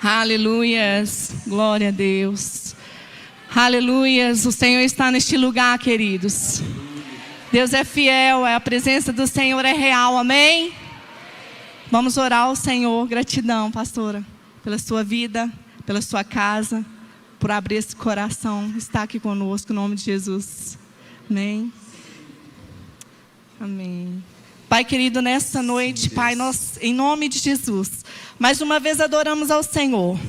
Aleluias, glória a Deus. Aleluias, o Senhor está neste lugar, queridos. Deus é fiel, a presença do Senhor é real, amém? Vamos orar ao Senhor. Gratidão, pastora, pela sua vida, pela sua casa, por abrir esse coração, estar aqui conosco, em nome de Jesus. Amém. Amém. Pai querido, nessa noite, Pai, nós, em nome de Jesus, mais uma vez adoramos ao Senhor,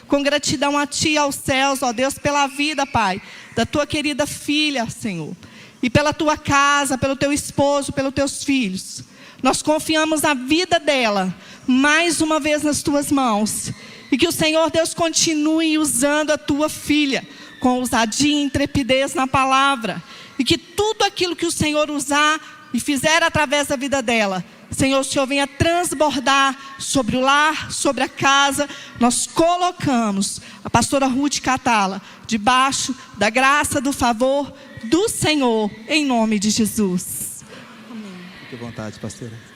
com gratidão a Ti e aos céus, ó Deus, pela vida, Pai, da Tua querida filha, Senhor, e pela Tua casa, pelo Teu esposo, pelos Teus filhos. Nós confiamos a vida dela, mais uma vez nas Tuas mãos, e que o Senhor Deus continue usando a Tua filha, com ousadia e intrepidez na palavra, e que tudo aquilo que o Senhor usar e fizer através da vida dela, Senhor, o Senhor venha transbordar sobre o lar, sobre a casa. Nós colocamos a pastora Ruth Catala debaixo da graça, do favor do Senhor, em nome de Jesus. Amém. Fique à vontade, pastora.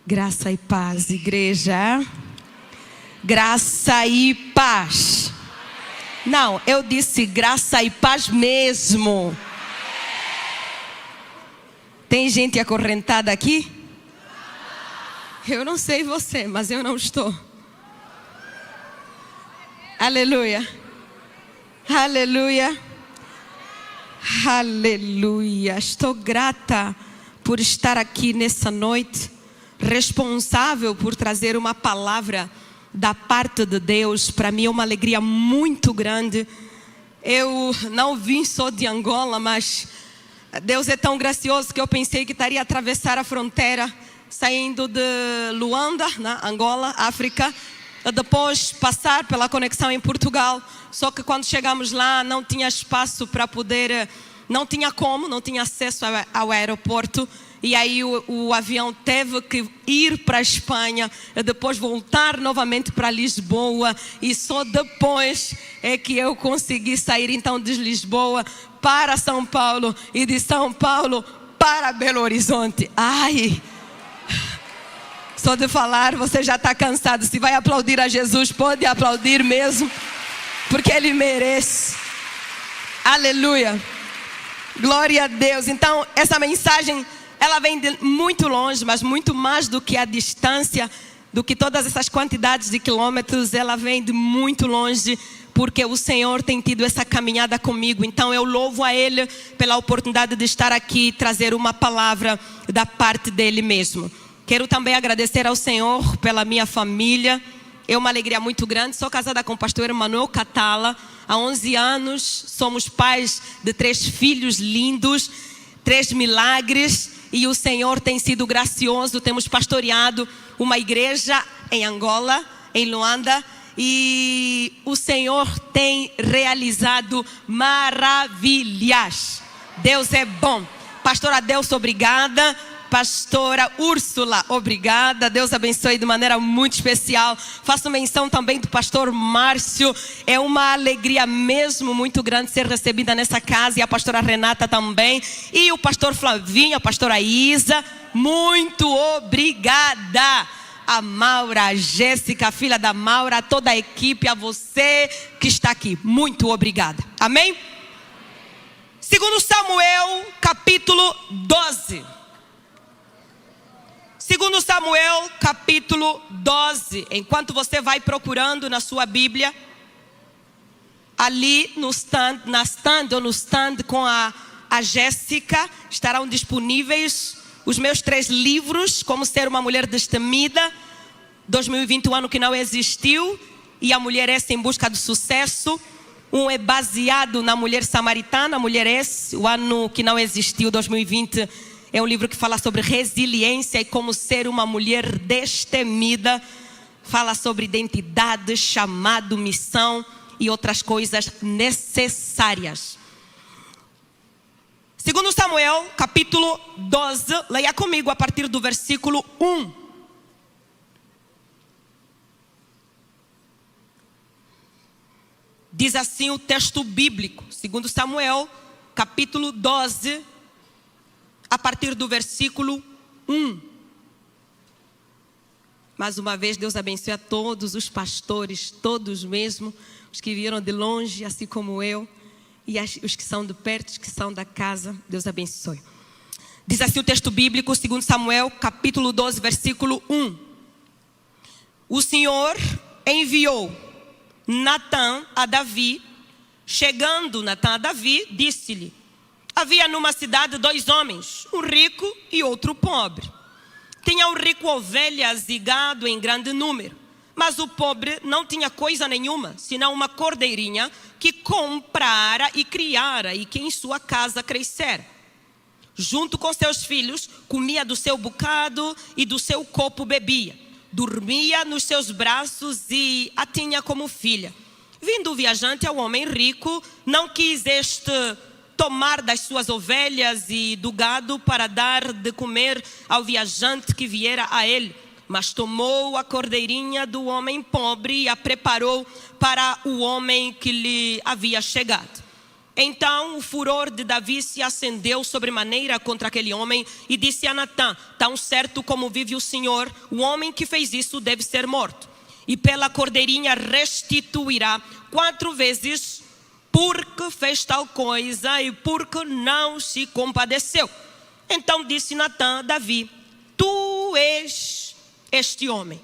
Graça e paz, igreja. Graça e paz. Não, eu disse graça e paz mesmo. Tem gente acorrentada aqui? Eu não sei você, mas eu não estou. Aleluia. Aleluia. Aleluia. Estou grata por estar aqui nessa noite, responsável por trazer uma palavra da parte de Deus. Para mim é uma alegria muito grande. Eu não vim só de Angola, mas Deus é tão gracioso que eu pensei que estaria a atravessar a fronteira, saindo de Luanda, né, Angola, África, depois passar pela conexão em Portugal. Só que quando chegamos lá não tinha espaço para poder, não tinha acesso ao aeroporto. E aí o avião teve que ir para a Espanha, e depois voltar novamente para Lisboa. E só depois é que eu consegui sair então de Lisboa para São Paulo, e de São Paulo para Belo Horizonte. Ai, só de falar você já está cansado. Se vai aplaudir a Jesus, pode aplaudir mesmo, porque Ele merece. Aleluia, glória a Deus. Então essa mensagem, ela vem de muito longe, mas muito mais do que a distância, do que todas essas quantidades de quilômetros. Ela vem de muito longe, porque o Senhor tem tido essa caminhada comigo. Então eu louvo a Ele pela oportunidade de estar aqui e trazer uma palavra da parte dEle mesmo. Quero também agradecer ao Senhor pela minha família. É uma alegria muito grande. Sou casada com o pastor Emanuel Catala há 11 anos. Somos pais de 3 filhos lindos, 3 milagres. E o Senhor tem sido gracioso. Temos pastoreado uma igreja em Angola, em Luanda. E o Senhor tem realizado maravilhas. Deus é bom. Pastora Delsa, obrigada. Pastora Úrsula, obrigada. Deus abençoe de maneira muito especial. Faço menção também do pastor Márcio. É uma alegria mesmo muito grande ser recebida nessa casa. E a pastora Renata também. E o pastor Flavinho, a pastora Isa. Muito obrigada. A Maura, a Jéssica, a filha da Maura, a toda a equipe, a você que está aqui. Muito obrigada. Amém? 2 Samuel, capítulo 12. 2 Samuel capítulo 12. Enquanto você vai procurando na sua Bíblia, ali no stand, no stand com a Jéssica, estarão disponíveis os meus 3 livros: Como Ser uma Mulher Destemida, 2020, o ano que não existiu, e A Mulher S em Busca do Sucesso. Um é baseado na Mulher Samaritana, a Mulher S, o ano que não existiu, 2020. É um livro que fala sobre resiliência e como ser uma mulher destemida. Fala sobre identidade, chamado, missão e outras coisas necessárias. 2 Samuel, capítulo 12. Leia comigo a partir do versículo 1. Diz assim o texto bíblico, 2 Samuel, capítulo 12, a partir do versículo 1. Mais uma vez, Deus abençoe a todos os pastores, todos mesmo, os que vieram de longe, assim como eu, e os que são de perto, os que são da casa. Deus abençoe. Diz assim o texto bíblico, 2 Samuel, capítulo 12, versículo 1. O Senhor enviou Natã a Davi. Chegando Natã a Davi, disse-lhe: havia numa cidade 2 homens, um rico e outro pobre. Tinha o rico ovelhas e gado em grande número, mas o pobre não tinha coisa nenhuma, senão uma cordeirinha que comprara e criara e que em sua casa crescera. Junto com seus filhos, comia do seu bocado e do seu copo bebia. Dormia nos seus braços e a tinha como filha. Vindo o viajante ao homem rico, não quis este tomar das suas ovelhas e do gado para dar de comer ao viajante que viera a ele, mas tomou a cordeirinha do homem pobre e a preparou para o homem que lhe havia chegado. Então o furor de Davi se acendeu sobremaneira contra aquele homem e disse a Natã: tão certo como vive o Senhor, o homem que fez isso deve ser morto, e pela cordeirinha restituirá 4 vezes porque fez tal coisa e porque não se compadeceu. Então disse Natã a Davi: tu és este homem.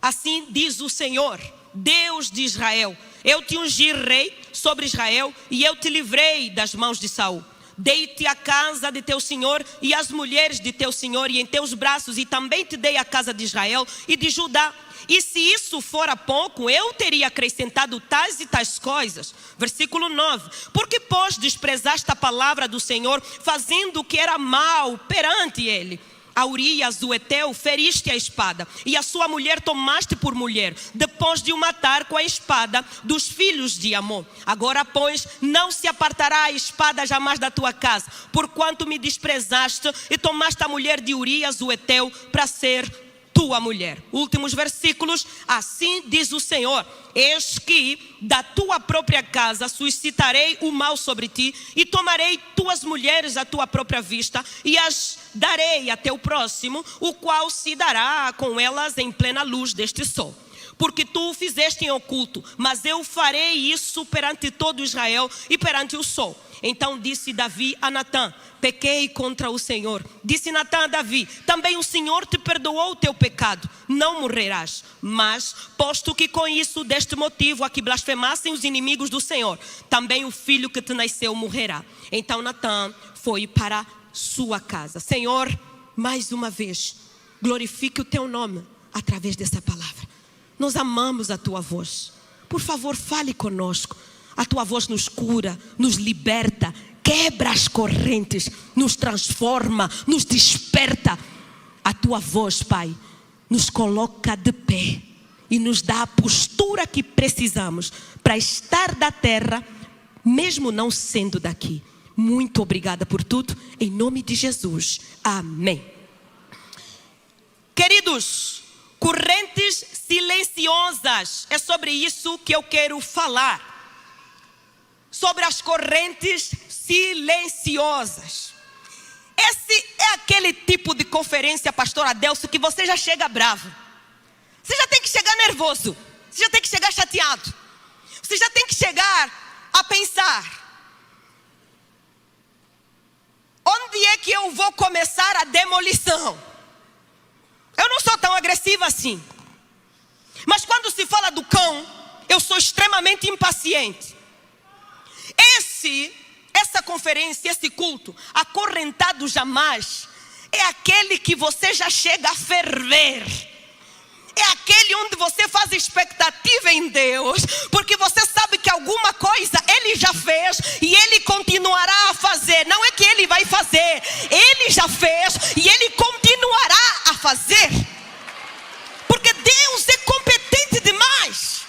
Assim diz o Senhor, Deus de Israel: eu te ungi rei sobre Israel e eu te livrei das mãos de Saul. Dei-te a casa de teu senhor e as mulheres de teu senhor e em teus braços, e também te dei a casa de Israel e de Judá. E se isso fora pouco, eu teria acrescentado tais e tais coisas. Versículo 9. Porque, pois, desprezaste a palavra do Senhor, fazendo o que era mal perante ele. A Urias, o Eteu, feriste a espada, e a sua mulher tomaste por mulher, depois de o matar com a espada dos filhos de Amon. Agora, pois, não se apartará a espada jamais da tua casa, porquanto me desprezaste e tomaste a mulher de Urias, o Eteu, para ser tua mulher. Últimos versículos. Assim diz o Senhor: eis que da tua própria casa suscitarei o mal sobre ti, e tomarei tuas mulheres à tua própria vista, e as darei a teu próximo, o qual se dará com elas em plena luz deste sol. Porque tu o fizeste em oculto, mas eu farei isso perante todo Israel e perante o sol. Então disse Davi a Natã: pequei contra o Senhor. Disse Natã a Davi: também o Senhor te perdoou o teu pecado, não morrerás. Mas, posto que com isso deste motivo a que blasfemassem os inimigos do Senhor, também o filho que te nasceu morrerá. Então Natã foi para sua casa. Senhor, mais uma vez, glorifique o teu nome através dessa palavra. Nós amamos a tua voz. Por favor, fale conosco. A tua voz nos cura, nos liberta, quebra as correntes, nos transforma, nos desperta. A tua voz, Pai, nos coloca de pé e nos dá a postura que precisamos para estar da terra, mesmo não sendo daqui. Muito obrigada por tudo, em nome de Jesus. Amém. Queridos, correntes silenciosas, é sobre isso que eu quero falar. Sobre as correntes silenciosas. Esse é aquele tipo de conferência, pastor Adelso, que você já chega bravo. Você já tem que chegar nervoso. Você já tem que chegar chateado. Você já tem que chegar a pensar: onde é que eu vou começar a demolição? Eu não sou tão agressiva assim. Mas quando se fala do cão, eu sou extremamente impaciente. Essa conferência, esse culto, acorrentado jamais, é aquele que você já chega a ferver. É aquele onde você faz expectativa em Deus, porque você sabe que alguma coisa Ele já fez e Ele continuará a fazer. Não é que Ele vai fazer, Ele já fez e Ele continuará a fazer. Porque Deus é competente demais.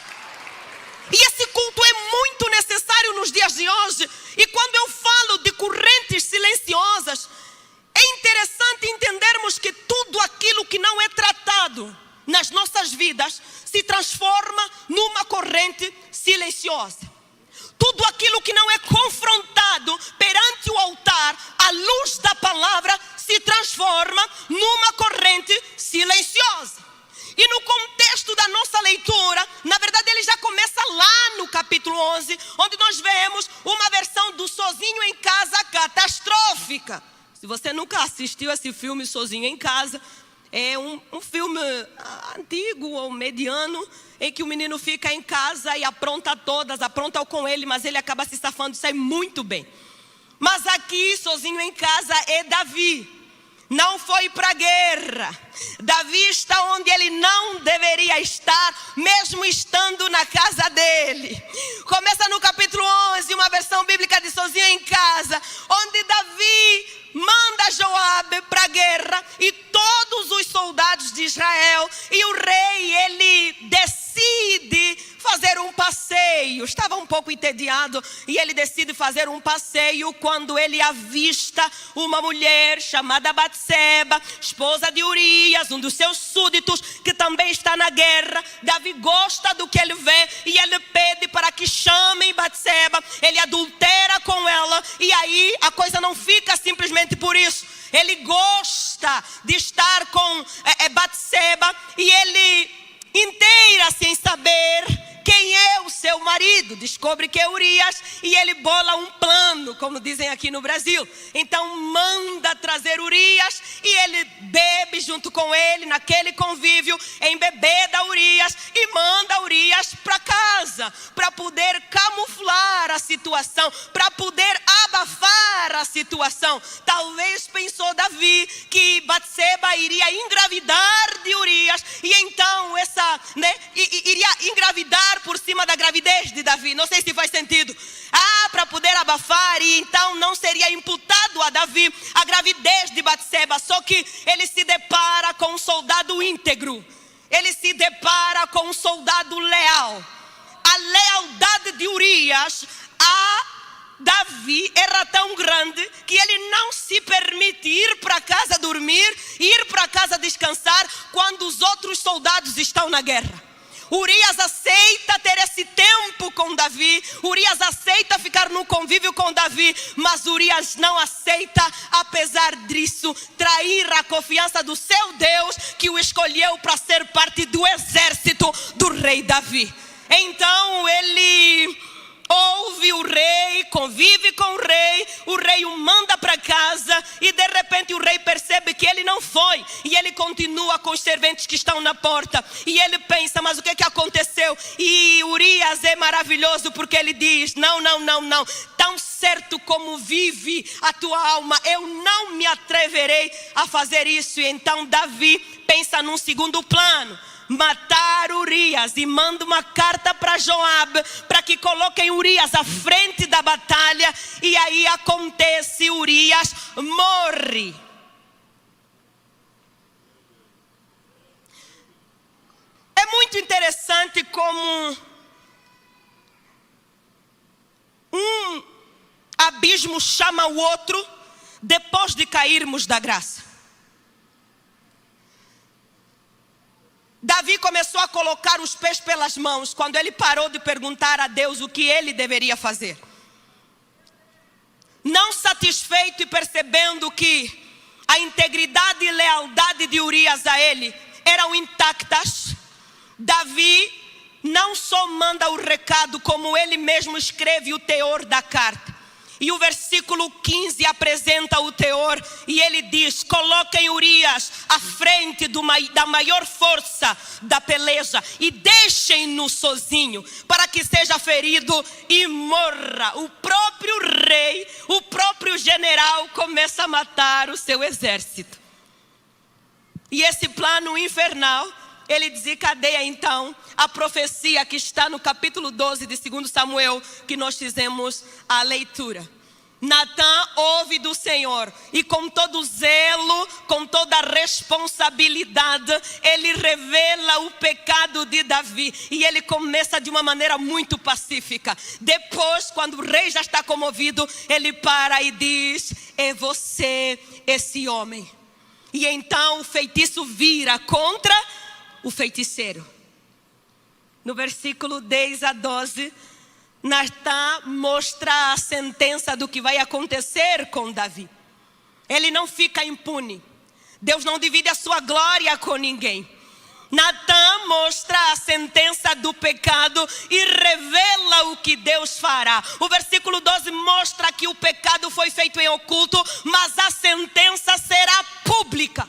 E esse culto é muito necessário nos dias de hoje. E quando eu falo de correntes silenciosas, é interessante entendermos que tudo aquilo que não é tratado nas nossas vidas se transforma numa corrente silenciosa. tudo aquilo que não é confrontado perante o altar, a luz da palavra se transforma numa corrente silenciosa. E no contexto da nossa leitura, na verdade ele já começa lá no capítulo 11, onde nós vemos uma versão do Sozinho em Casa catastrófica. Se você nunca assistiu esse filme Sozinho em Casa, é um filme antigo ou mediano, em que o menino fica em casa e apronta com ele, mas ele acaba se safando e sai muito bem. Mas aqui, Sozinho em Casa, é Davi. Não foi para a guerra. Davi está onde ele não deveria estar, mesmo estando na casa dele. Começa no capítulo 11, uma versão bíblica de Sozinho em Casa, onde Davi manda Joabe para a guerra e todos os soldados de Israel. E o rei, ele decide fazer um passeio. Estava um pouco entediado e ele decide fazer um passeio quando ele avista uma mulher chamada Batseba, esposa de Urias, um dos seus súditos, que também está na guerra. Davi gosta do que ele vê e ele pede para que chamem Batseba. Ele adultera com ela e aí a coisa não fica simplesmente por isso. Ele gosta de estar com Batseba e ele inteira-se em saber quem é o seu marido. Descobre que é Urias e ele bola um plano, como dizem aqui no Brasil. Então manda trazer Urias e ele bebe junto com ele naquele convívio, embebeda Urias e manda Urias para casa, para poder camuflar a situação, para poder abafar a situação. Talvez pensou Davi que Batseba iria engravidar de Urias e então iria engravidar por cima da gravidez de Davi. Não sei se faz sentido. Para poder abafar, e então não seria imputado a Davi a gravidez de Batseba. Só que ele se depara com um soldado íntegro. Ele se depara com um soldado leal. A lealdade de Urias a Davi era tão grande que ele não se permite ir para casa dormir, ir para casa descansar quando os outros soldados estão na guerra. Urias aceita ter esse tempo com Davi, Urias aceita ficar no convívio com Davi, mas Urias não aceita, apesar disso, trair a confiança do seu Deus, que o escolheu para ser parte do exército do rei Davi. Então ele ouve o rei, convive com o rei o manda para casa e de repente o rei percebe que ele não foi e ele continua com os serventes que estão na porta e ele pensa, mas o que aconteceu? E Urias é maravilhoso porque ele diz, não, tão certo como vive a tua alma, eu não me atreverei a fazer isso. E então Davi pensa num segundo plano, matar Urias, e manda uma carta para Joabe para que coloquem Urias à frente da batalha. E aí acontece, Urias morre. É muito interessante como um abismo chama o outro depois de cairmos da graça. Davi começou a colocar os pés pelas mãos quando ele parou de perguntar a Deus o que ele deveria fazer. Não satisfeito e percebendo que a integridade e lealdade de Urias a ele eram intactas, Davi não só manda o recado, como ele mesmo escreve o teor da carta. E o versículo 15 apresenta o teor e ele diz, coloquem Urias à frente da maior força da peleja e deixem-no sozinho para que seja ferido e morra. O próprio rei, o próprio general começa a matar o seu exército. E esse plano infernal, ele desencadeia então a profecia que está no capítulo 12 de 2 Samuel, que nós fizemos a leitura. Natã ouve do Senhor e com todo zelo, com toda responsabilidade, ele revela o pecado de Davi. E ele começa de uma maneira muito pacífica. Depois, quando o rei já está comovido, ele para e diz, é você esse homem. E então o feitiço vira contra o feiticeiro. No versículo 10 a 12, Natan mostra a sentença do que vai acontecer com Davi. Ele não fica impune. Deus não divide a sua glória com ninguém. Natan mostra a sentença do pecado e revela o que Deus fará. O versículo 12 mostra que o pecado foi feito em oculto, mas a sentença será pública.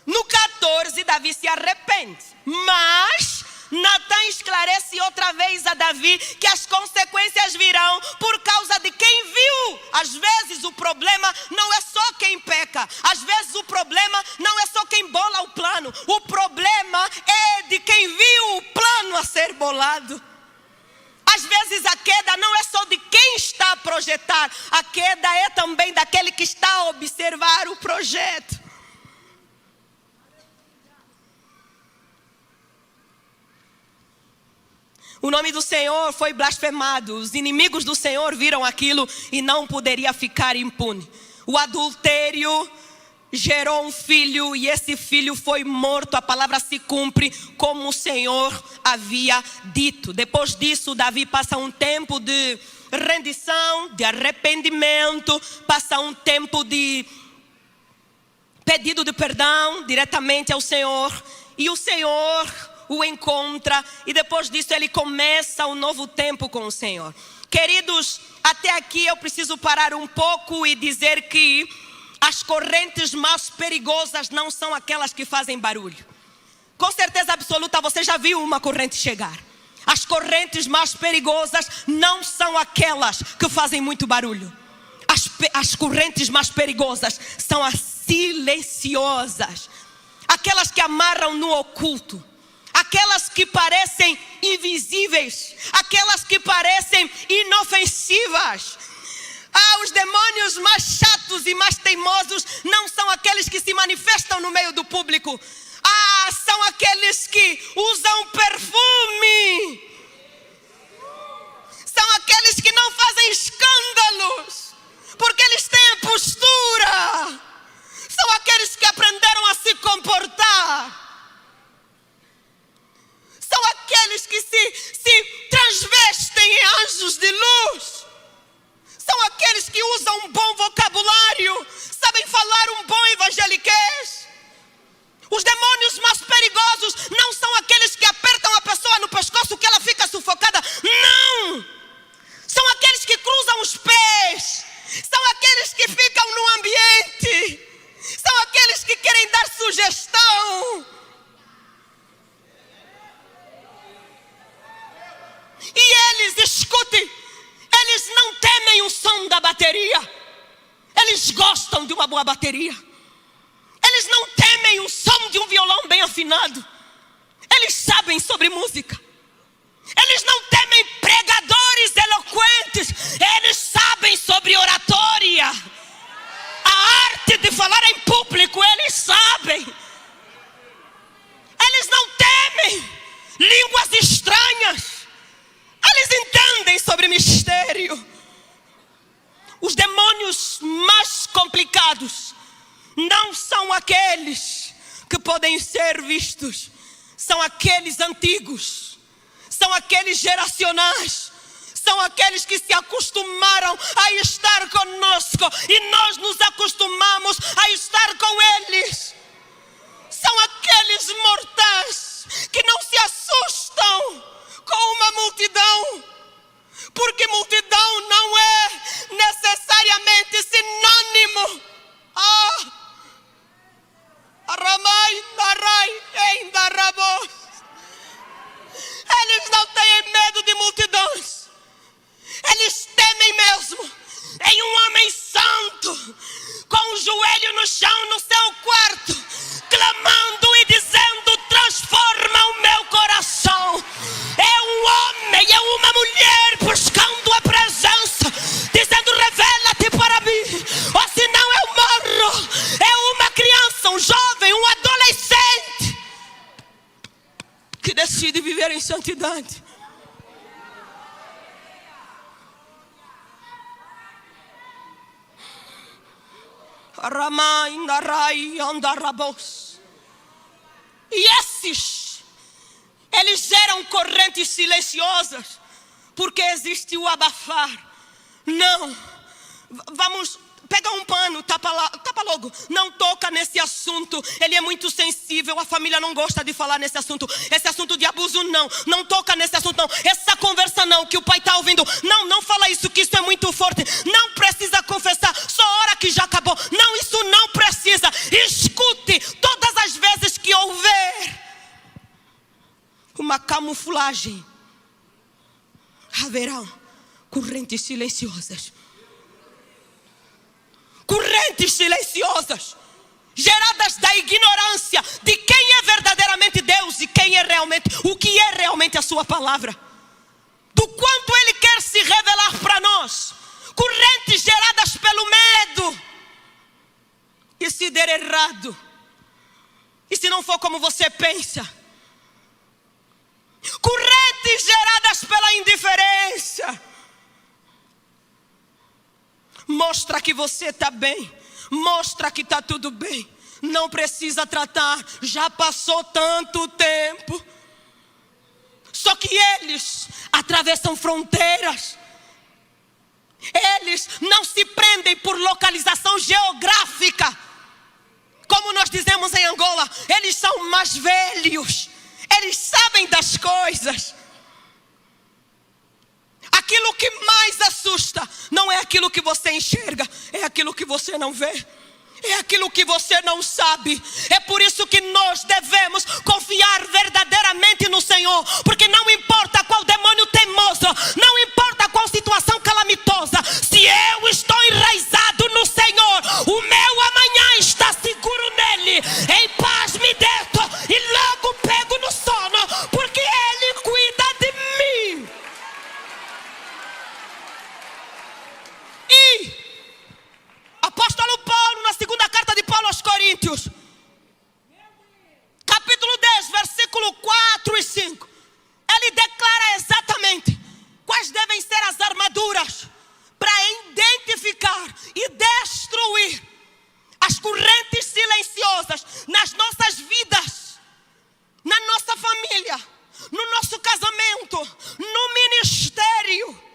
No 14, Davi se arrepende, mas Natan esclarece outra vez a Davi que as consequências virão por causa de quem viu. Às vezes o problema não é só quem peca, às vezes o problema não é só quem bola o plano, o problema é de quem viu o plano a ser bolado. Às vezes a queda não é só de quem está a projetar, a queda é também daquele que está a observar o projeto. O nome do Senhor foi blasfemado. Os inimigos do Senhor viram aquilo e não poderia ficar impune. O adultério gerou um filho e esse filho foi morto. A palavra se cumpre como o Senhor havia dito. Depois disso, Davi passa um tempo de rendição, de arrependimento, passa um tempo de pedido de perdão diretamente ao Senhor. E o Senhor o encontra e depois disso ele começa um novo tempo com o Senhor. Queridos, até aqui eu preciso parar um pouco e dizer que as correntes mais perigosas não são aquelas que fazem barulho. Com certeza absoluta você já viu uma corrente chegar. As correntes mais perigosas não são aquelas que fazem muito barulho. As correntes mais perigosas são as silenciosas, aquelas que amarram no oculto, aquelas que parecem invisíveis, aquelas que parecem inofensivas. Os demônios mais chatos e mais teimosos não são aqueles que se manifestam no meio do público. São aqueles que usam perfume. São aqueles que não fazem escândalos, porque eles têm a postura. São aqueles que aprenderam a se comportar. São aqueles que se transvestem em anjos de luz. São aqueles que usam um bom vocabulário, sabem falar um bom evangeliquez. Os demônios mais perigosos não são aqueles que apertam a pessoa no pescoço que ela fica sufocada. Não! São aqueles que cruzam os pés. São aqueles que ficam no ambiente. São aqueles que querem dar sugestão. E eles, escute, eles não temem o som da bateria. Eles gostam de uma boa bateria. Eles não temem o som de um violão bem afinado. Eles sabem sobre música. Eles não temem pregadores eloquentes. Eles sabem sobre oratória. A arte de falar em público, eles sabem. Eles não temem línguas estranhas. Eles entendem sobre mistério. Os demônios mais complicados não são aqueles que podem ser vistos. São aqueles antigos. São aqueles geracionais. São aqueles que se acostumaram a estar conosco e nós nos acostumamos a estar com eles. São aqueles mortais que não se assustam com uma multidão, porque multidão não é necessariamente sinônimo. Eles não têm medo de multidões. Eles temem mesmo em um homem santo, com o joelho no chão no seu quarto, clamando e dizendo: transforma o meu coração. É um homem, é uma mulher buscando a presença, dizendo: revela-te para mim, ou senão eu morro. É uma criança, um jovem, um adolescente que decide viver em santidade. E esses eles geram correntes silenciosas, porque existe o abafar. Não, vamos, pega um pano, tapa logo. Não toca nesse assunto, ele é muito sensível, a família não gosta de falar nesse assunto. Esse assunto de abuso não toca nesse assunto não. Essa conversa não, que o pai está ouvindo. Não fala isso, que isso é muito forte. Não precisa confessar, só hora que já acabou. Não, isso não precisa. Escute, todas as vezes que houver uma camuflagem, haverá correntes silenciosas. Correntes silenciosas, geradas da ignorância de quem é verdadeiramente Deus e quem é realmente, o que é realmente a sua palavra, do quanto Ele quer se revelar para nós. Correntes geradas pelo medo. E se der errado, e se não for como você pensa, correntes geradas pela indiferença. Mostra que você está bem, mostra que está tudo bem. Não precisa tratar, já passou tanto tempo. Só que eles atravessam fronteiras. Eles não se prendem por localização geográfica, como nós dizemos em Angola. Eles são mais velhos, eles sabem das coisas. Aquilo que mais assusta não é aquilo que você enxerga, é aquilo que você não vê, é aquilo que você não sabe. É por isso que nós devemos confiar verdadeiramente no Senhor, porque não importa qual demônio teimoso, não importa qual situação calamitosa, se eu estou enraizado no Senhor, o meu amanhã está seguro nele. Em paz me deito e logo pego no sono, porque Ele cuida de mim. E apóstolo Paulo, na segunda carta de Paulo aos Coríntios, capítulo 10, versículo 4 e 5, ele declara exatamente quais devem ser as armaduras para identificar e destruir as correntes silenciosas nas nossas vidas, na nossa família, no nosso casamento, no ministério.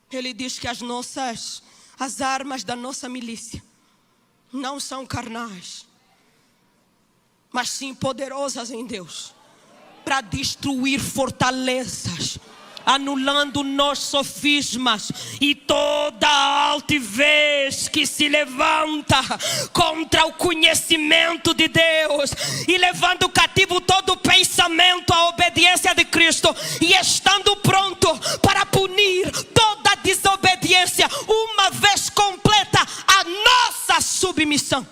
Ele diz que as armas da nossa milícia não são carnais, mas sim poderosas em Deus, para destruir fortalezas, anulando nos sofismas e toda altivez que se levanta contra o conhecimento de Deus, e levando cativo todo pensamento à obediência de Cristo, e estando pronto para punir toda desobediência, uma vez completa a nossa submissão.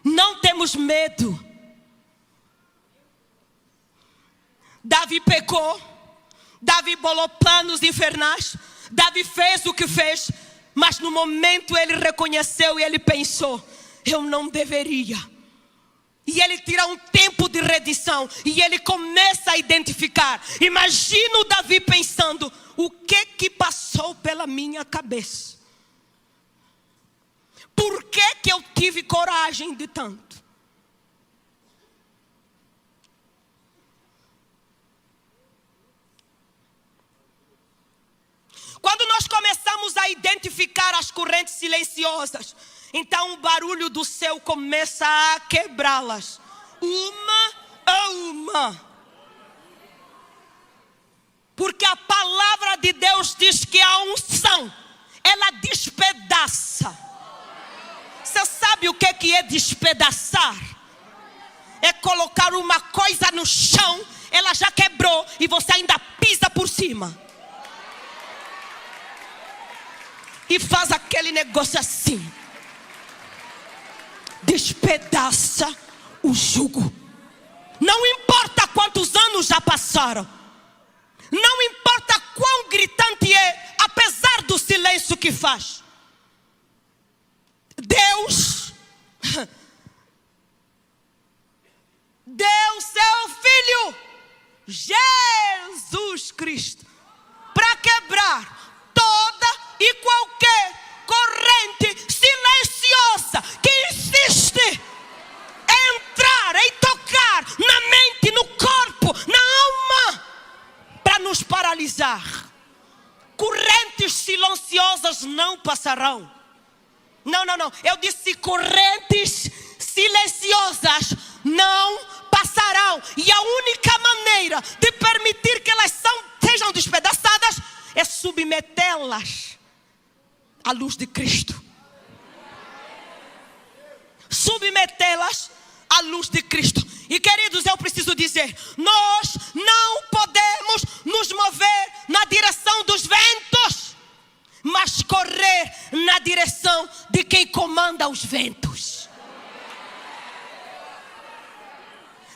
Não temos medo. Davi pecou, Davi bolou planos infernais, Davi fez o que fez, mas no momento ele reconheceu e ele pensou: eu não deveria. E ele tira um tempo de redenção e ele começa a identificar. Imagina o Davi pensando: o que passou pela minha cabeça? Por que eu tive coragem de tanto? Quando nós começamos a identificar as correntes silenciosas, então o barulho do céu começa a quebrá-las, uma a uma. Porque a palavra de Deus diz que a unção, ela despedaça. Você sabe o que é despedaçar? É colocar uma coisa no chão, ela já quebrou e você ainda pisa por cima. E faz aquele negócio assim. Despedaça o jugo. Não importa quantos anos já passaram. Não importa quão gritante é, apesar do silêncio que faz. Deus deu seu Filho, Jesus Cristo, para quebrar toda e qualquer corrente não passarão. Não. Eu disse correntes silenciosas não passarão. E a única maneira de permitir que elas sejam despedaçadas é submetê-las à luz de Cristo. Submetê-las à luz de Cristo. E queridos, eu preciso dizer, nós não podemos nos mover na direção dos ventos, mas correr na direção de quem comanda os ventos.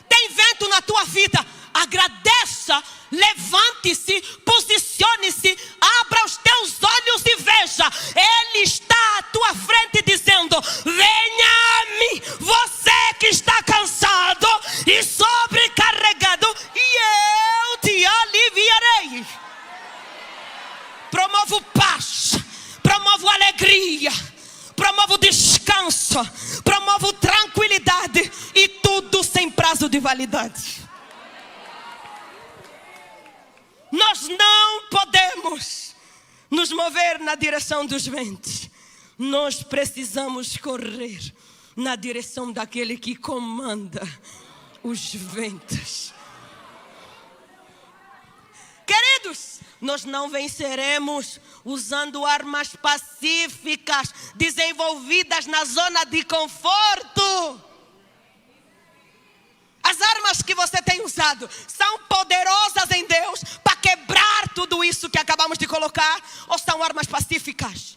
Tem vento na tua vida, agradeça, levante-se, posicione-se, abra os teus olhos e veja, Ele está à tua frente dizendo: venha a mim, você que está cansado e sobrecarregado, e eu te aliviarei. Promovo paz, promovo alegria, promovo descanso, promovo tranquilidade, e tudo sem prazo de validade. Nós não podemos nos mover na direção dos ventos. Nós precisamos correr na direção daquele que comanda os ventos. Queridos, nós não venceremos usando armas pacíficas desenvolvidas na zona de conforto. As armas que você tem usado são poderosas em Deus para quebrar tudo isso que acabamos de colocar, ou são armas pacíficas?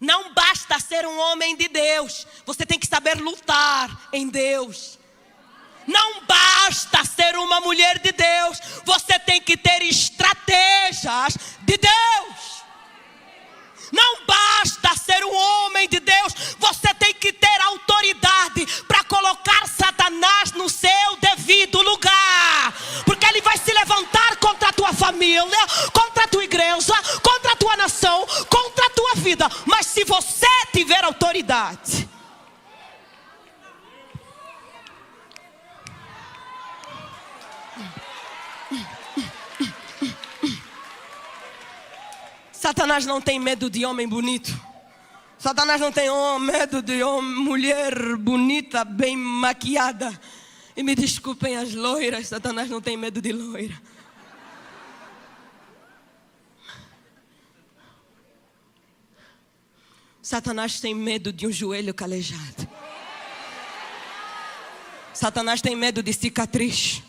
Não basta ser um homem de Deus, você tem que saber lutar em Deus. Não basta ser uma mulher de Deus, você tem que ter estratégias de Deus. Não basta ser um homem de Deus, você tem que ter autoridade para colocar Satanás no seu devido lugar. Porque ele vai se levantar contra a tua família, contra a tua igreja, contra a tua nação, contra a tua vida. Mas se você tiver autoridade, Satanás não tem medo de homem bonito. Satanás não tem medo de mulher bonita, bem maquiada. E me desculpem as loiras, Satanás não tem medo de loira. Satanás tem medo de um joelho calejado. Satanás tem medo de cicatriz.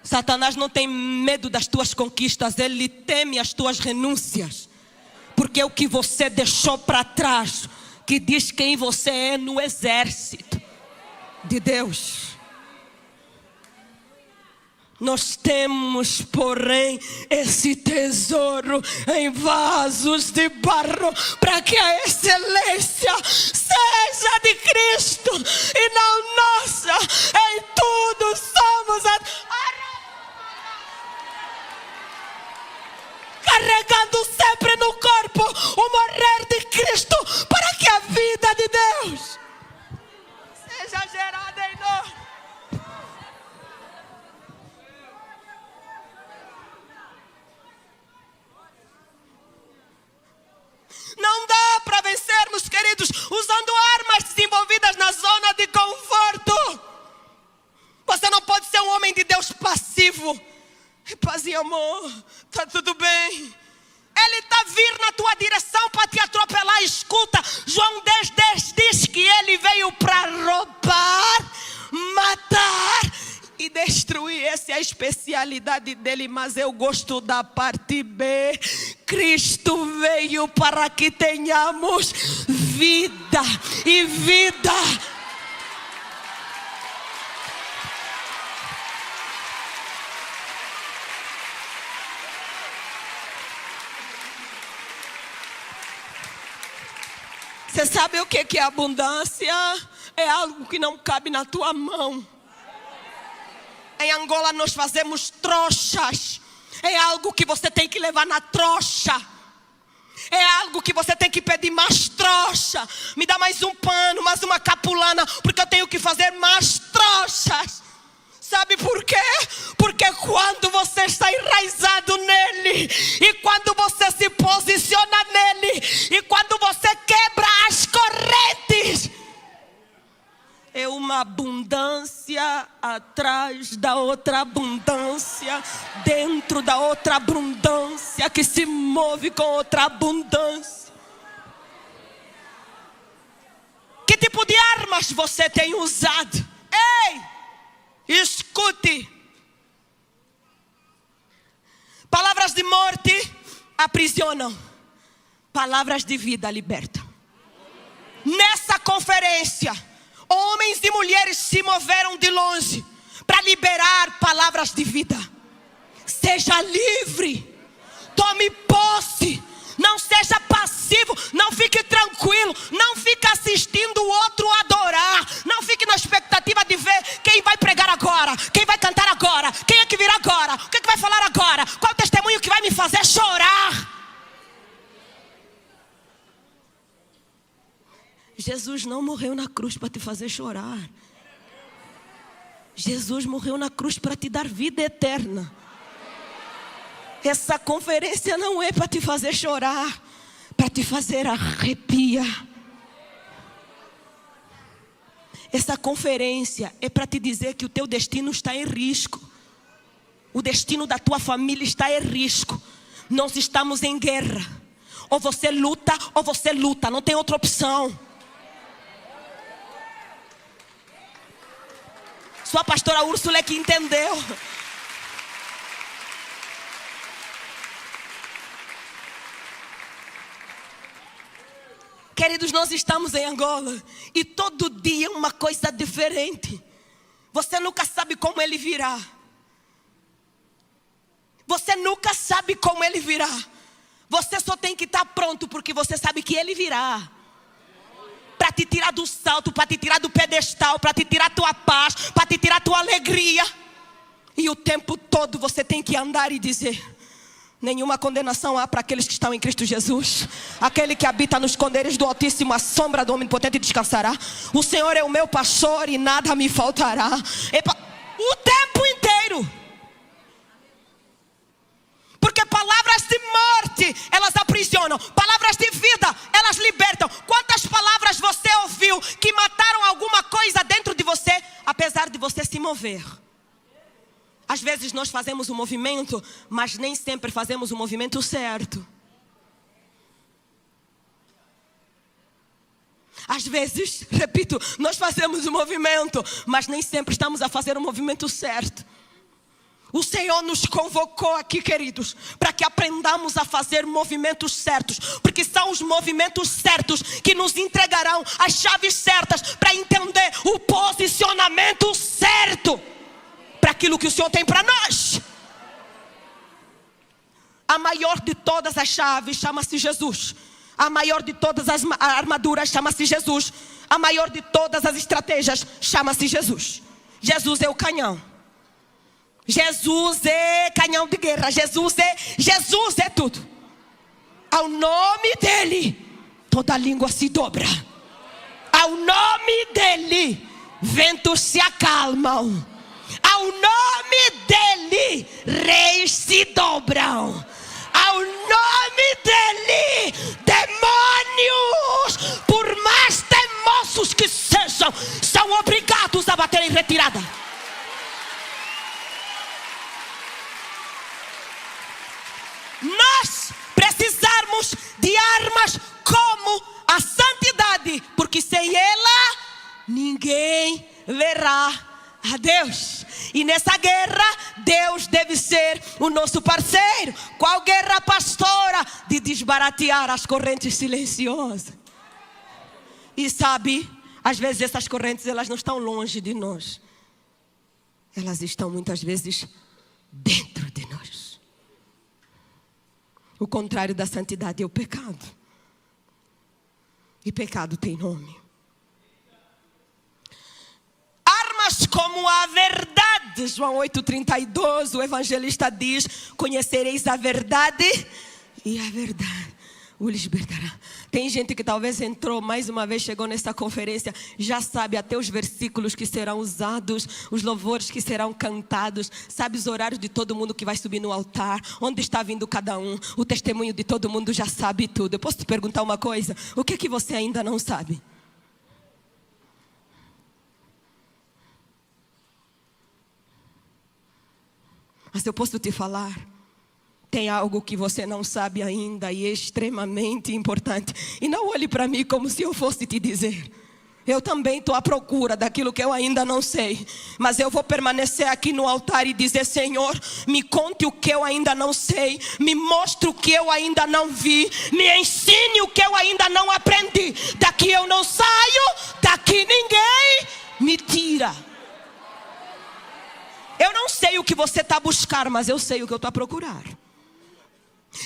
Satanás não tem medo das tuas conquistas, ele teme as tuas renúncias. Porque é o que você deixou para trás que diz quem você é no exército de Deus. Nós temos, porém, esse tesouro em vasos de barro, para que a excelência seja de Cristo e não nossa. Em tudo somos carregando sempre no corpo o morrer de Cristo, para que a vida de Deus seja gerada em nós. Não dá para vencermos, queridos, usando armas desenvolvidas na zona de conforto. Você não pode ser um homem de Deus passivo. Paz e amor, tá tudo bem. Ele está vindo na tua direção para te atropelar. Escuta, João 10:10 diz que ele veio para roubar, matar e destruir. Essa é a especialidade dele, mas eu gosto da parte B. Cristo veio para que tenhamos vida e vida. Você sabe o que é abundância? É algo que não cabe na tua mão. Em Angola nós fazemos trouxas. É algo que você tem que levar na trouxa. É algo que você tem que pedir mais trouxa. Me dá mais um pano, mais uma capulana, porque eu tenho que fazer mais trouxas. Sabe por quê? Porque Porque quando você está enraizado nele, e quando você se posiciona nele, e quando você quebra as correntes, é uma abundância atrás da outra abundância, dentro da outra abundância, que se move com outra abundância. Que tipo de armas você tem usado? Ei, escute. Palavras de morte aprisionam, palavras de vida libertam. Nessa conferência, homens e mulheres se moveram de longe para liberar palavras de vida. Seja livre, tome posse, não seja passivo, não fique tranquilo, não fique assistindo o outro adorar, não fique na expectativa de ver quem vai pregar agora, quem vai cantar agora, quem é que virá agora, o que é que vai falar agora, qual o testemunho que vai me fazer chorar. Jesus não morreu na cruz para te fazer chorar. Jesus morreu na cruz para te dar vida eterna. Essa conferência não é para te fazer chorar, para te fazer arrepiar. Essa conferência é para te dizer que o teu destino está em risco. O destino da tua família está em risco. Nós estamos em guerra. Ou você luta, não tem outra opção. Sua pastora Úrsula é que entendeu. Queridos, nós estamos em Angola e todo dia uma coisa diferente. Você nunca sabe como ele virá. Você nunca sabe como ele virá. Você só tem que estar pronto, porque você sabe que ele virá. Para te tirar do salto, para te tirar do pedestal, para te tirar tua paz, para te tirar tua alegria. E o tempo todo você tem que andar e dizer: nenhuma condenação há para aqueles que estão em Cristo Jesus. Aquele que habita nos esconderijos do Altíssimo, a sombra do Onipotente descansará. O Senhor é o meu pastor e nada me faltará. O tempo inteiro. Porque palavras de morte, elas aprisionam. Palavras de vida, elas libertam. Quantas palavras você ouviu que mataram alguma coisa dentro de você, apesar de você se mover? Às vezes nós fazemos o movimento, mas nem sempre fazemos o movimento certo. Às vezes, repito, nós fazemos o movimento, mas nem sempre estamos a fazer o movimento certo. O Senhor nos convocou aqui, queridos, para que aprendamos a fazer movimentos certos, porque são os movimentos certos que nos entregarão as chaves certas para entender o posicionamento certo para aquilo que o Senhor tem para nós. A maior de todas as chaves chama-se Jesus. A maior de todas as armaduras chama-se Jesus. A maior de todas as estratégias chama-se Jesus. Jesus é o canhão. Jesus é canhão de guerra. Jesus é tudo. Ao nome dele, toda língua se dobra. Ao nome dele, ventos se acalmam. Ao nome dele, reis se dobram. Ao nome dele, demônios, por mais teimosos que sejam, são obrigados a bater em retirada. Nós precisamos de armas como a santidade, porque sem ela ninguém verá a Deus. E nessa guerra, Deus deve ser o nosso parceiro. Qual guerra, pastora? De desbaratear as correntes silenciosas. E sabe, às vezes essas correntes, elas não estão longe de nós. Elas estão muitas vezes dentro de nós. O contrário da santidade é o pecado. E pecado tem nome. Armas como a verdade. João 8,32, o evangelista diz: conhecereis a verdade e a verdade o libertará. Tem gente que talvez entrou mais uma vez, chegou nessa conferência, já sabe até os versículos que serão usados, os louvores que serão cantados, sabe os horários de todo mundo que vai subir no altar, onde está vindo cada um, o testemunho de todo mundo, já sabe tudo. Eu posso te perguntar uma coisa? O que é que você ainda não sabe? Mas eu posso te falar, tem algo que você não sabe ainda e é extremamente importante. E não olhe para mim como se eu fosse te dizer. Eu também estou à procura daquilo que eu ainda não sei. Mas eu vou permanecer aqui no altar e dizer: Senhor, me conte o que eu ainda não sei. Me mostre o que eu ainda não vi. Me ensine o que eu ainda não aprendi. Daqui eu não saio, daqui ninguém me tira. Eu não sei o que você está a buscar, mas eu sei o que eu estou a procurar.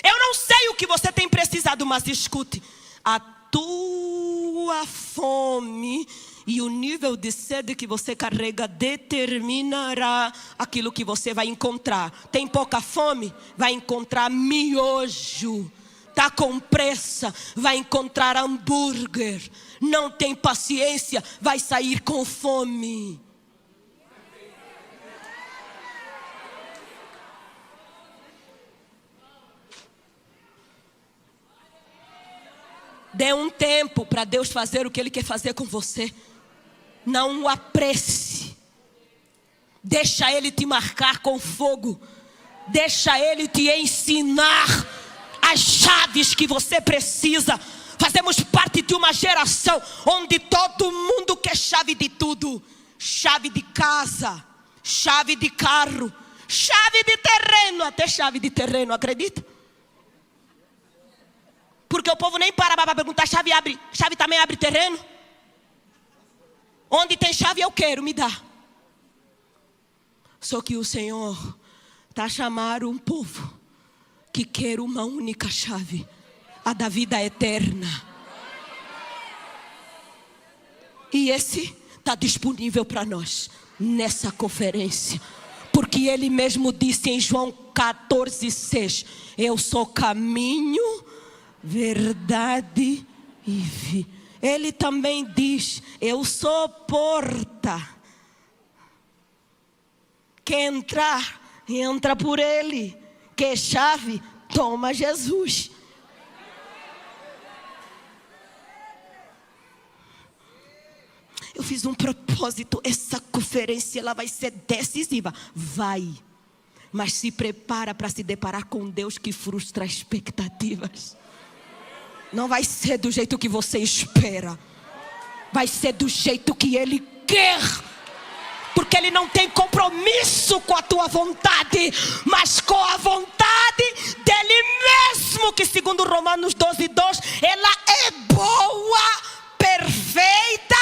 Eu não sei o que você tem precisado, mas escute. A tua fome e o nível de sede que você carrega determinará aquilo que você vai encontrar. Tem pouca fome? Vai encontrar miojo. Está com pressa? Vai encontrar hambúrguer. Não tem paciência? Vai sair com fome. Dê um tempo para Deus fazer o que Ele quer fazer com você. Não o apresse. Deixa Ele te marcar com fogo. Deixa Ele te ensinar as chaves que você precisa. Fazemos parte de uma geração onde todo mundo quer chave de tudo. Chave de casa, chave de carro, chave de terreno. Até chave de terreno, acredita? Porque o povo nem para perguntar: chave também abre terreno? Onde tem chave eu quero, me dá. Só que o Senhor está a chamar um povo que quer uma única chave, a da vida eterna. E esse está disponível para nós nessa conferência. Porque Ele mesmo disse em João 14:6: eu sou caminho, verdade e vida. Ele também diz: eu sou porta. Quer entrar, entra por Ele. Quer chave, toma Jesus. Eu fiz um propósito. Essa conferência ela vai ser decisiva. Vai. Mas se prepara para se deparar com Deus que frustra expectativas. Não vai ser do jeito que você espera. Vai ser do jeito que Ele quer. Porque Ele não tem compromisso com a tua vontade, mas com a vontade dEle mesmo. Que segundo Romanos 12:2, ela é boa, perfeita.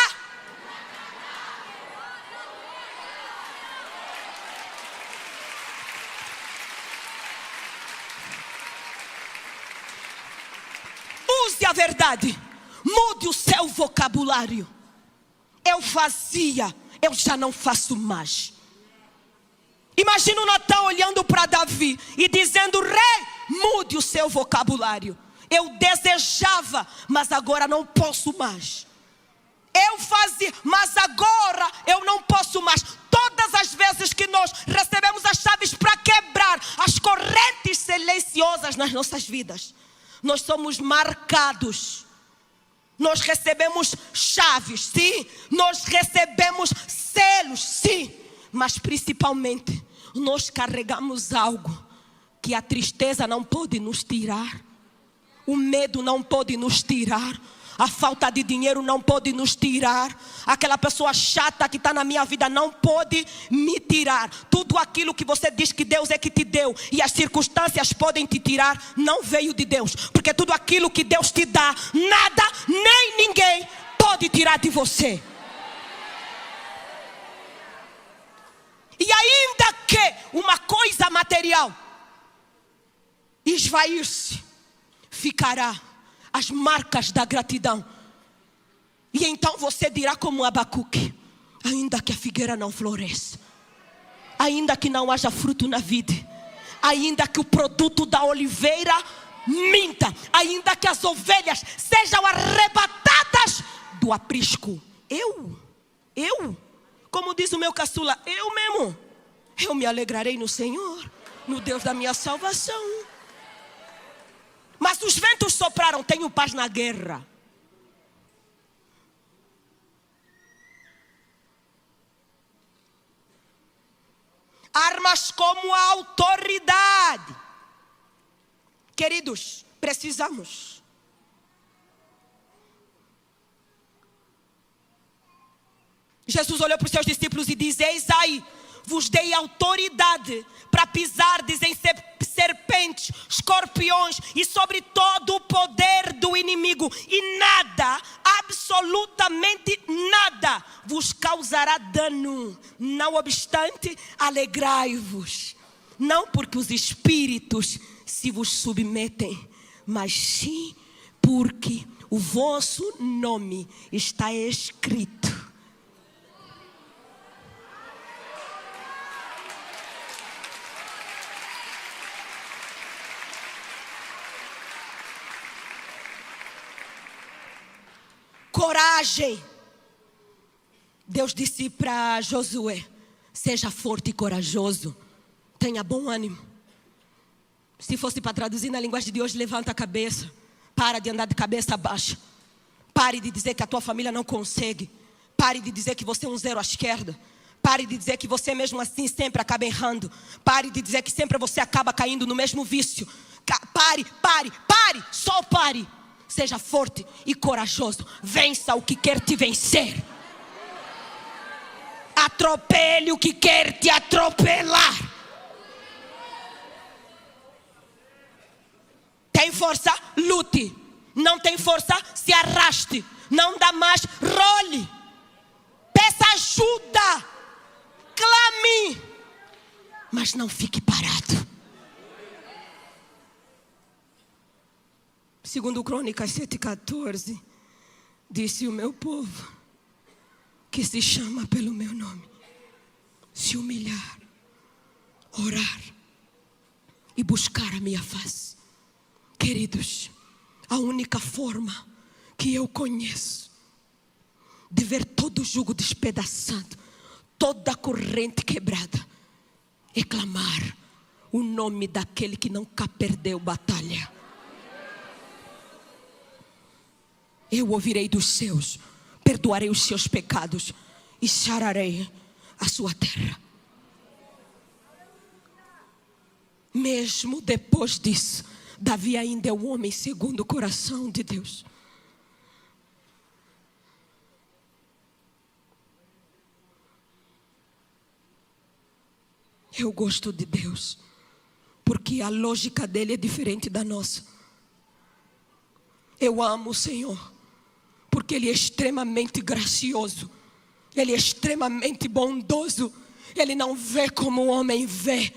Use a verdade. Mude o seu vocabulário. Eu fazia, eu já não faço mais. Imagina o Natan olhando para Davi e dizendo: rei, mude o seu vocabulário. Eu desejava, mas agora não posso mais. Eu fazia, mas agora eu não posso mais. Todas as vezes que nós recebemos as chaves para quebrar as correntes silenciosas nas nossas vidas, nós somos marcados. Nós recebemos chaves, sim. Nós recebemos selos, sim. Mas principalmente, nós carregamos algo que a tristeza não pode nos tirar. O medo não pode nos tirar. A falta de dinheiro não pode nos tirar. Aquela pessoa chata que está na minha vida não pode me tirar. Tudo aquilo que você diz que Deus é que te deu e as circunstâncias podem te tirar, não veio de Deus. Porque tudo aquilo que Deus te dá, nada nem ninguém pode tirar de você. E ainda que uma coisa material esvair-se, ficará as marcas da gratidão. E então você dirá como Abacuque: ainda que a figueira não floresça, ainda que não haja fruto na vida, ainda que o produto da oliveira minta, ainda que as ovelhas sejam arrebatadas do aprisco. Eu, como diz o meu caçula, eu mesmo, eu me alegrarei no Senhor, no Deus da minha salvação. Mas os ventos sopraram, tenho paz na guerra. Armas como a autoridade. Queridos, precisamos. Jesus olhou para os seus discípulos e disse: eis aí, vos dei autoridade para pisardes em serpentes, escorpiões e sobre todo o poder do inimigo. E nada, absolutamente nada, vos causará dano. Não obstante, alegrai-vos. Não porque os espíritos se vos submetem, mas sim porque o vosso nome está escrito. Coragem. Deus disse para Josué: seja forte e corajoso, tenha bom ânimo. Se fosse para traduzir na linguagem de hoje, levanta a cabeça, para de andar de cabeça baixa, pare de dizer que a tua família não consegue, pare de dizer que você é um zero à esquerda, pare de dizer que você mesmo assim sempre acaba errando, pare de dizer que sempre você acaba caindo no mesmo vício. Pare, só pare. Seja forte e corajoso. Vença o que quer te vencer. Atropele o que quer te atropelar. Tem força? Lute. Não tem força? Se arraste. Não dá mais? Role. Peça ajuda. Clame. Mas não fique parado. Segundo Crônicas 7,14, disse: o meu povo, que se chama pelo meu nome, se humilhar, orar e buscar a minha face. Queridos, a única forma que eu conheço de ver todo o jugo despedaçado, toda a corrente quebrada, é clamar o nome daquele que nunca perdeu batalha. Eu ouvirei dos seus, perdoarei os seus pecados e sararei a sua terra. Mesmo depois disso, Davi ainda é o homem segundo o coração de Deus. Eu gosto de Deus, porque a lógica dele é diferente da nossa. Eu amo o Senhor, porque Ele é extremamente gracioso, Ele é extremamente bondoso. Ele não vê como o homem vê,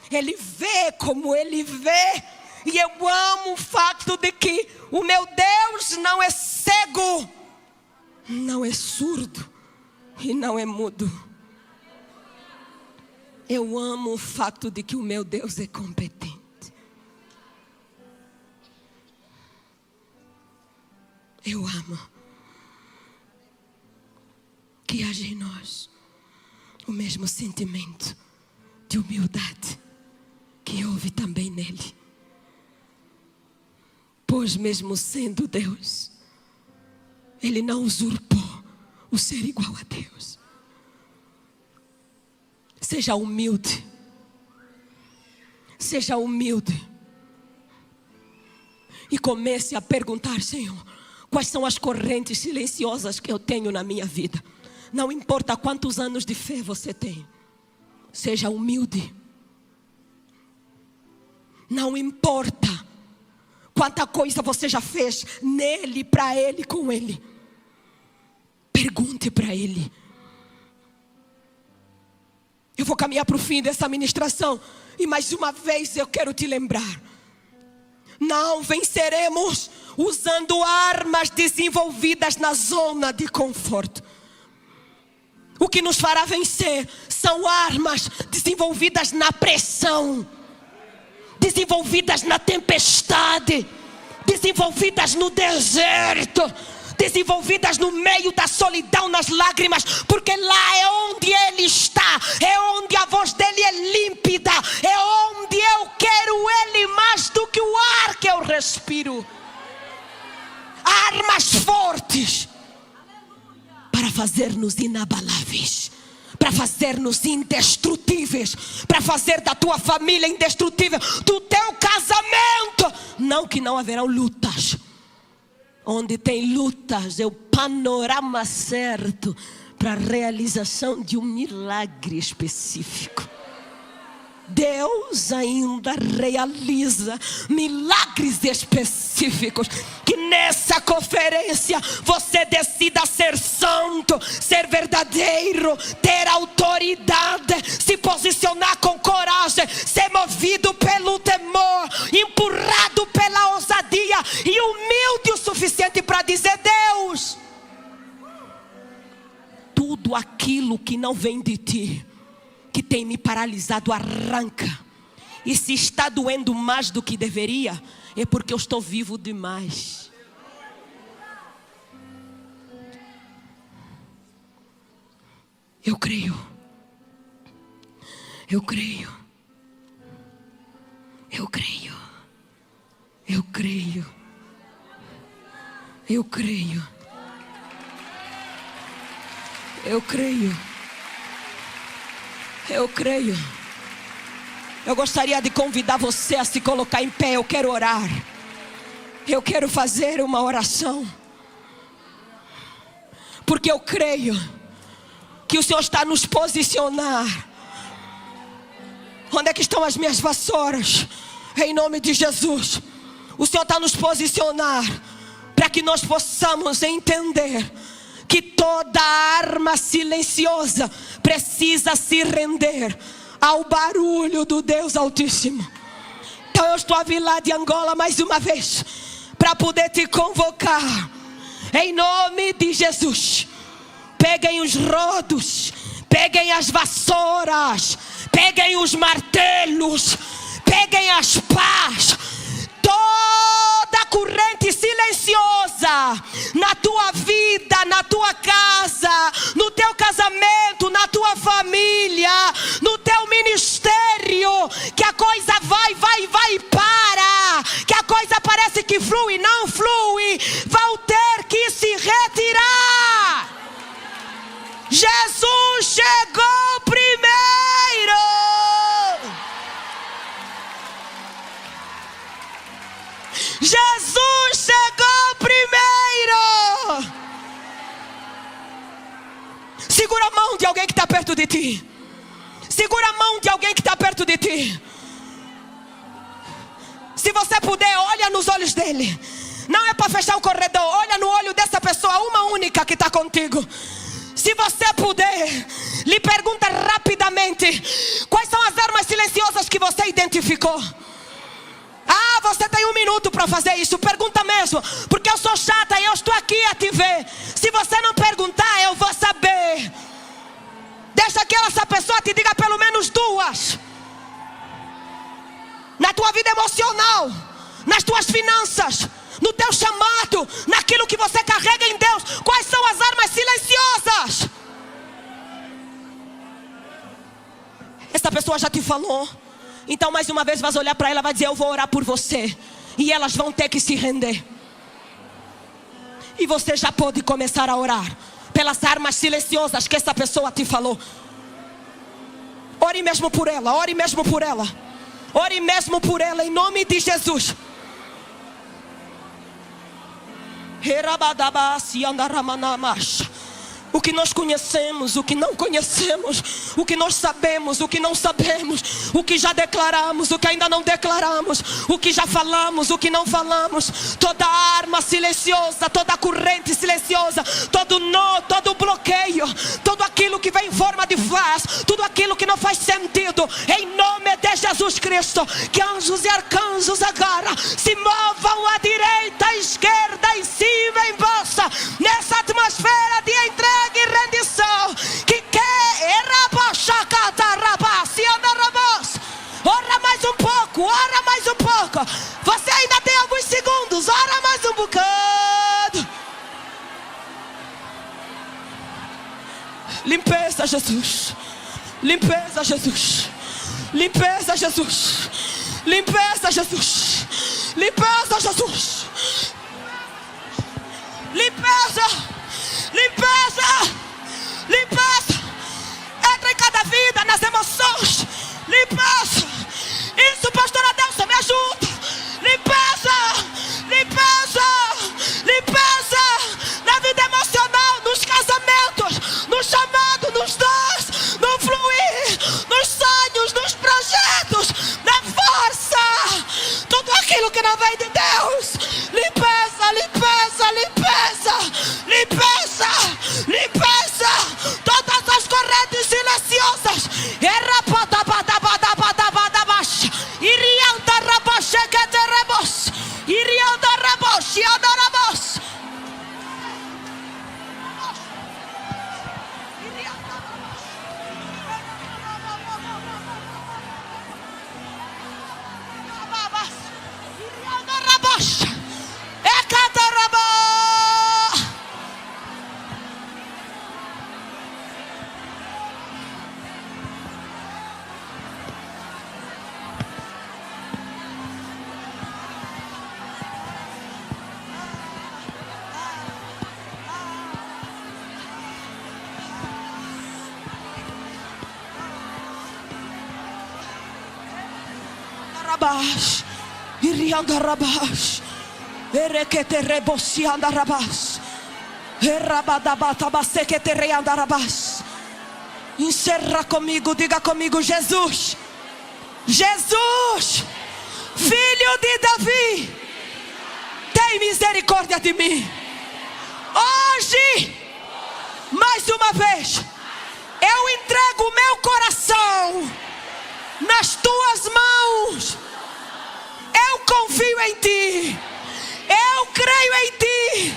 Ele vê como Ele vê. E eu amo o fato de que o meu Deus não é cego, não é surdo e não é mudo. Eu amo o fato de que o meu Deus é competente. Eu amo que haja em nós o mesmo sentimento de humildade que houve também nele. Pois mesmo sendo Deus, Ele não usurpou o ser igual a Deus. Seja humilde. Seja humilde. E comece a perguntar: Senhor, quais são as correntes silenciosas que eu tenho na minha vida? Não importa quantos anos de fé você tem. Seja humilde. Não importa quanta coisa você já fez nele, para ele, com ele. Pergunte para ele. Eu vou caminhar para o fim dessa ministração. E mais uma vez eu quero te lembrar: não venceremos usando armas desenvolvidas na zona de conforto. O que nos fará vencer são armas desenvolvidas na pressão, desenvolvidas na tempestade, desenvolvidas no deserto, desenvolvidas no meio da solidão, nas lágrimas, porque lá é onde Ele está, é onde a voz dEle é límpida, é onde eu quero Ele mais do que o ar que eu respiro. Armas fortes para fazer-nos inabaláveis, para fazer-nos indestrutíveis, para fazer da tua família indestrutível, do teu casamento. Não que não haverão lutas. Onde tem lutas é o panorama certo para a realização de um milagre específico. Deus ainda realiza milagres específicos. Que nessa conferência você decida ser santo, ser verdadeiro, ter autoridade, se posicionar com coragem, ser movido pelo temor, empurrado pela ousadia e humilde o suficiente para dizer: Deus, tudo aquilo que não vem de ti, que tem me paralisado, arranca. E se está doendo mais do que deveria, é porque eu estou vivo demais. Eu creio. Eu creio. Eu creio. Eu creio. Eu creio. Eu creio. Eu creio. Eu gostaria de convidar você a se colocar em pé. Eu quero orar. Eu quero fazer uma oração. Porque eu creio que o Senhor está a nos posicionar. Onde é que estão as minhas vassouras? Em nome de Jesus. O Senhor está a nos posicionar para que nós possamos entender que toda arma silenciosa precisa se render ao barulho do Deus Altíssimo. Então eu estou a vir lá de Angola mais uma vez para poder te convocar. Em nome de Jesus. Peguem os rodos, peguem as vassouras, peguem os martelos, peguem as pás. Toda corrente silenciosa na tua vida, na tua casa, no teu casamento, na tua família, no teu ministério, que a coisa vai e para, que a coisa parece que flui, não flui, vão ter que se retirar. Jesus chegou primeiro. Jesus chegou primeiro. Segura a mão de alguém que está perto de ti. Segura a mão de alguém que está perto de ti. Se você puder, olha nos olhos dele. Não é para fechar o corredor. Olha no olho dessa pessoa, uma única que está contigo. Se você puder, lhe pergunta rapidamente: quais são as armas silenciosas que você identificou? Ah, você tem 1 minuto para fazer isso. Pergunta mesmo, porque eu sou chata e eu estou aqui a te ver. Se você não perguntar, eu vou saber. Deixa que essa pessoa te diga pelo menos 2. Na tua vida emocional, nas tuas finanças, no teu chamado, naquilo que você carrega em Deus. Quais são as armas silenciosas? Essa pessoa já te falou. Então mais uma vez vai olhar para ela e vai dizer: eu vou orar por você. E elas vão ter que se render. E você já pode começar a orar pelas armas silenciosas que essa pessoa te falou. Ore mesmo por ela, ore mesmo por ela. Ore mesmo por ela, em nome de Jesus. O que nós conhecemos, o que não conhecemos, o que nós sabemos, o que não sabemos, o que já declaramos, o que ainda não declaramos, o que já falamos, o que não falamos. Toda arma silenciosa, toda corrente silenciosa, todo nó, todo bloqueio, tudo aquilo que vem em forma de faz, tudo aquilo que não faz sentido, em nome de Jesus Cristo, que anjos e arcanjos agora se movam à direita, à esquerda, em cima, em bolsa, nessa atmosfera de entrega e rendição, que ora mais um pouco, ora mais Limpeza, Jesus. Limpeza, Jesus. Limpeza, Jesus. Limpeza, Jesus. Limpeza, Jesus. Limpeza. Limpeza. Limpeza. Entra em cada vida, nas emoções. Limpeza. Isso, pastora Delsa, me ajuda. Limpeza. Limpeza. Limpeza. Na vida emocional, nos casamentos, no chamado, nos dons, no fluir, nos sonhos, nos projetos, na força. Tudo aquilo que não vem de Deus. Limpeza, limpeza, limpeza. Limpeza, limpeza. Todas as correntes silenciosas. Rabas, Irianda Rabas, Erekete Rebosianda Rabas, Erabadabatabasekete Reanda Rabas. Encerra comigo, diga comigo, Jesus, Jesus, filho de Davi, tem misericórdia de mim. Hoje, mais uma vez, eu entrego o meu coração nas tuas mãos. Eu confio em ti, eu creio em ti,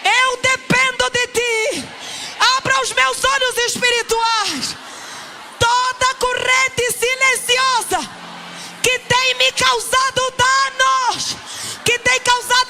eu dependo de ti. Abra os meus olhos espirituais. Toda corrente silenciosa que tem me causado danos, que tem causado